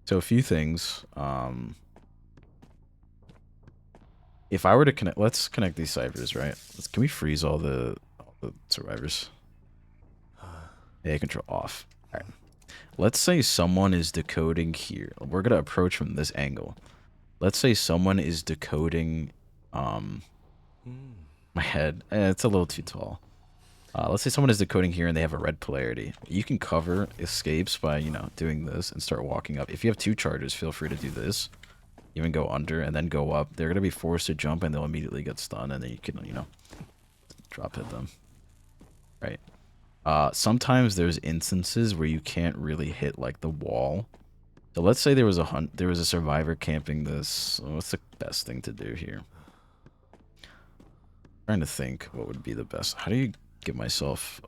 So a few things. If I were to connect, let's connect these ciphers, right? Can we freeze all the survivors? Yeah, control off. All right. Let's say someone is decoding here. We're gonna approach from this angle. Let's say someone is decoding, my head. It's a little too tall. Let's say someone is decoding here and they have a red polarity. You can cover escapes by, doing this and start walking up. If you have two charges, feel free to do this. Even go under and then go up. They're going to be forced to jump and they'll immediately get stunned and then you can, drop hit them. Right. Sometimes there's instances where you can't really hit like the wall. So let's say there was a survivor camping this. What's the best thing to do here? I'm trying to think what would be the best. How do you give myself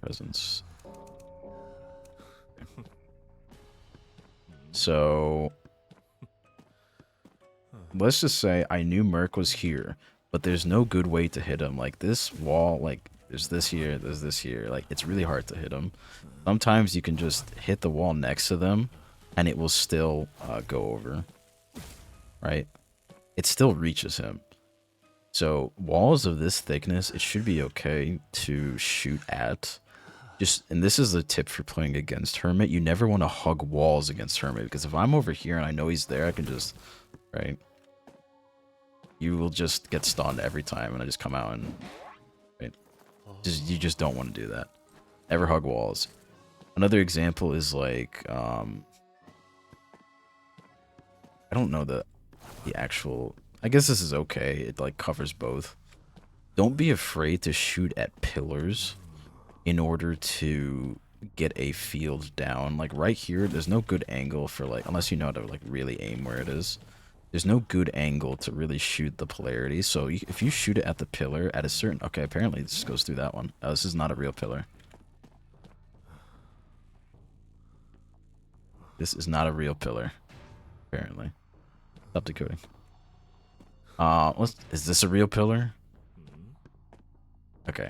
presence? So let's just say I knew Merc was here, but there's no good way to hit him. Like this wall, like there's this here, there's this here. Like it's really hard to hit him. Sometimes you can just hit the wall next to them and it will still go over. Right? It still reaches him. So walls of this thickness, it should be okay to shoot at. And this is a tip for playing against Hermit. You never want to hug walls against Hermit because if I'm over here and I know he's there, I can just, right? You will just get stunned every time and I just come out and, right? You just don't want to do that. Never hug walls. Another example is like, I don't know the actual, I guess this is okay. It like covers both. Don't be afraid to shoot at pillars in order to get a field down. Like right here, there's no good angle for like, unless you know how to like really aim where it is. There's no good angle to really shoot the polarity. So if you shoot it at the pillar at a certain, okay, apparently this goes through that one. Oh, this is not a real pillar. This is not a real pillar, apparently. Stop decoding. Is this a real pillar? Okay.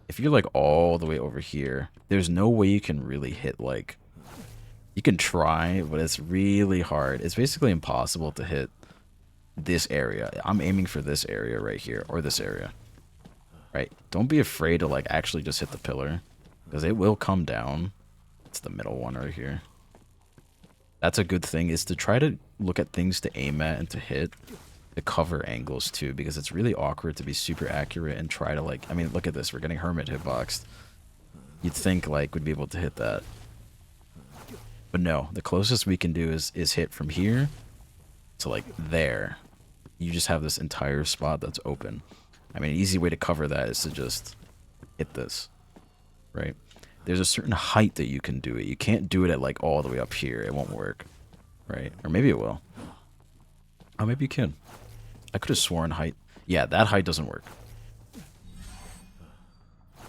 If you're like all the way over here, there's no way you can really hit like, you can try, but it's really hard. It's basically impossible to hit this area. I'm aiming for this area right here, or this area. Right? Don't be afraid to like actually just hit the pillar, because it will come down. It's the middle one right here. That's a good thing, is to try to look at things to aim at and to hit. The cover angles too, because it's really awkward to be super accurate and try to like, I mean, look at this, we're getting Hermit hitboxed. You'd think like we'd be able to hit that. But no, the closest we can do is hit from here to like there. You just have this entire spot that's open. I mean, an easy way to cover that is to just hit this, right? There's a certain height that you can do it. You can't do it at like all the way up here. It won't work, right? Or maybe it will. Oh, maybe you can. I could have sworn height. Yeah, that height doesn't work.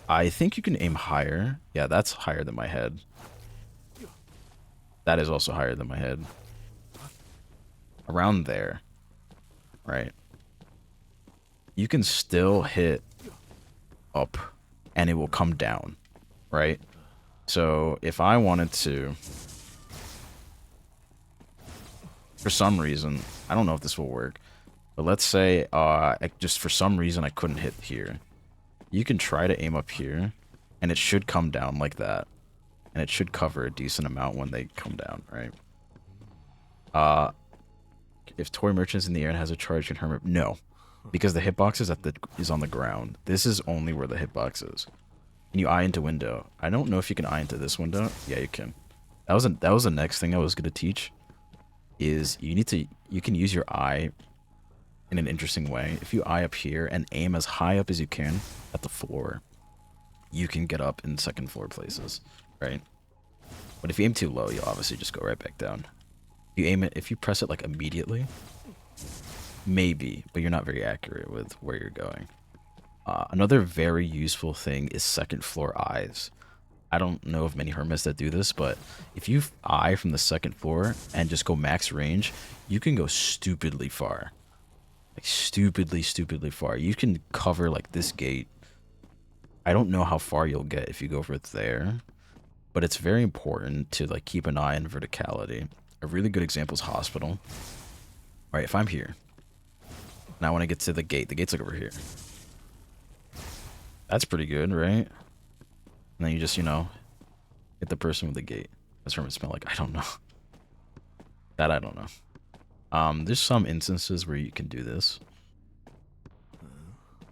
I think you can aim higher. Yeah, that's higher than my head. That is also higher than my head. Around there. Right. You can still hit up and it will come down. Right? So if I wanted to, for some reason, I don't know if this will work, but let's say just for some reason I couldn't hit here. You can try to aim up here, and it should come down like that. And it should cover a decent amount when they come down, right? If Toy Merchant's in the air and has a charge, can Hermit? No, because the hitbox is on the ground. This is only where the hitbox is. Can you eye into window? I don't know if you can eye into this window. Yeah, you can. That was the next thing I was gonna teach. Is you can use your eye in an interesting way. If you eye up here and aim as high up as you can at the floor, you can get up in second floor places, right? But if you aim too low, you'll obviously just go right back down. If you press it like immediately, maybe, but you're not very accurate with where you're going. Another very useful thing is second floor eyes. I don't know of many hermits that do this, but if you eye from the second floor and just go max range, you can go stupidly far. Like stupidly far. You can cover like this gate. I don't know how far you'll get if you go over there, but it's very important to like keep an eye on verticality. A really good example is hospital. All right, if I'm here, and I want to get to the gate's like over here. That's pretty good, right? And then you just, you know, hit the person with the gate. That's Hermit smell like. I don't know. That I don't know. There's some instances where you can do this.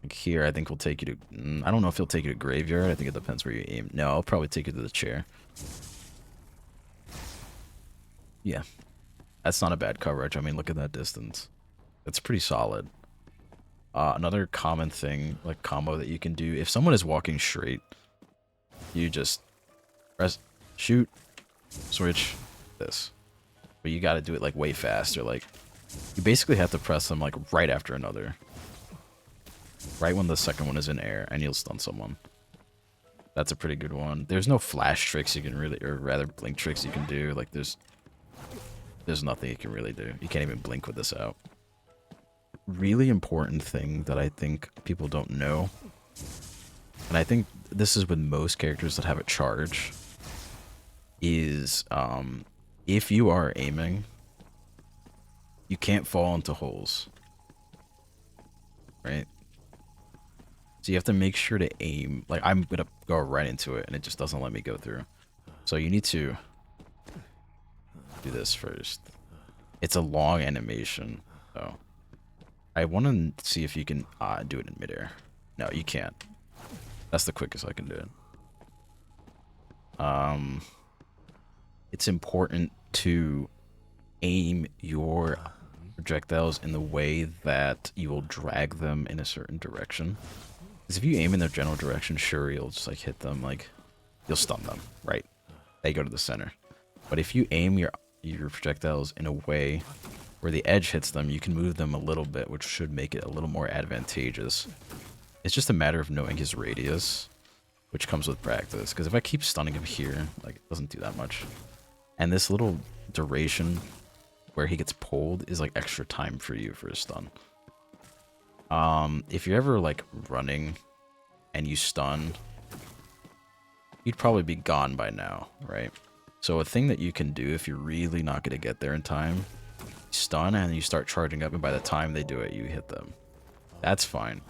Like here, I think we'll take you to... I don't know if he'll take you to graveyard. I think it depends where you aim. No, I'll probably take you to the chair. Yeah. That's not a bad coverage. I mean, look at that distance. That's pretty solid. Another common thing, like combo that you can do, if someone is walking straight, you just press, shoot, switch, this. But you gotta do it like way faster. Like, you basically have to press them like right after another. Right when the second one is in air, and you'll stun someone. That's a pretty good one. There's no flash tricks you can really, or rather blink tricks you can do. Like, there's nothing you can really do. You can't even blink with this out. Really important thing that I think people don't know, and I think this is with most characters that have a charge, is if you are aiming, you can't fall into holes, right? So you have to make sure to aim. Like, I'm gonna go right into it and it just doesn't let me go through. So you need to do this first. It's a long animation, so I want to see if you can do it in midair. No, you can't. That's the quickest I can do it. It's important to aim your projectiles in the way that you will drag them in a certain direction. Because if you aim in their general direction, sure, you'll just like hit them, like you'll stun them, right? They go to the center. But if you aim your projectiles in a way where the edge hits them, you can move them a little bit, which should make it a little more advantageous. It's just a matter of knowing his radius, which comes with practice. Because if I keep stunning him here, like, it doesn't do that much. And this little duration where he gets pulled is like extra time for you for a stun. If you're ever like running and you stun, you'd probably be gone by now, right? So a thing that you can do if you're really not going to get there in time, stun and you start charging up, and by the time they do it, you hit them. That's fine.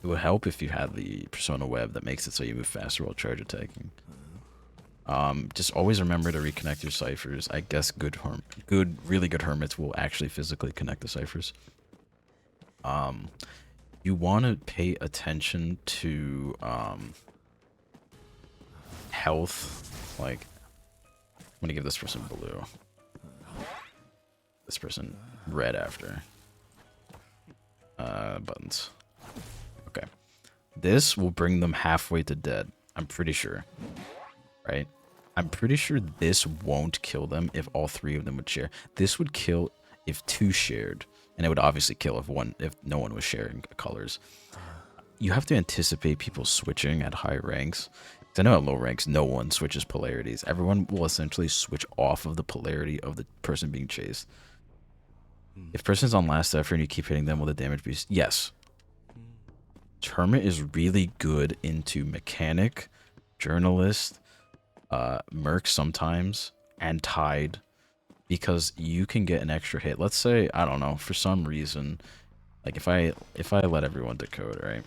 It would help if you had the persona web that makes it so you move faster while charge attacking. Just always remember to reconnect your ciphers. I guess really good hermits will actually physically connect the ciphers. You want to pay attention to health. Like, I'm gonna give this person blue. This person red after. Buttons. Okay. This will bring them halfway to dead. I'm pretty sure. Right? I'm pretty sure this won't kill them if all three of them would share. This would kill if two shared. And it would obviously kill if no one was sharing colors. You have to anticipate people switching at high ranks. Because I know at low ranks, no one switches polarities. Everyone will essentially switch off of the polarity of the person being chased. If person's on last effort and you keep hitting them with a damage boost, yes. Hermit is really good into mechanic, journalist, merc sometimes, and tide, because you can get an extra hit. Let's say, I don't know, for some reason, like if I let everyone decode, right?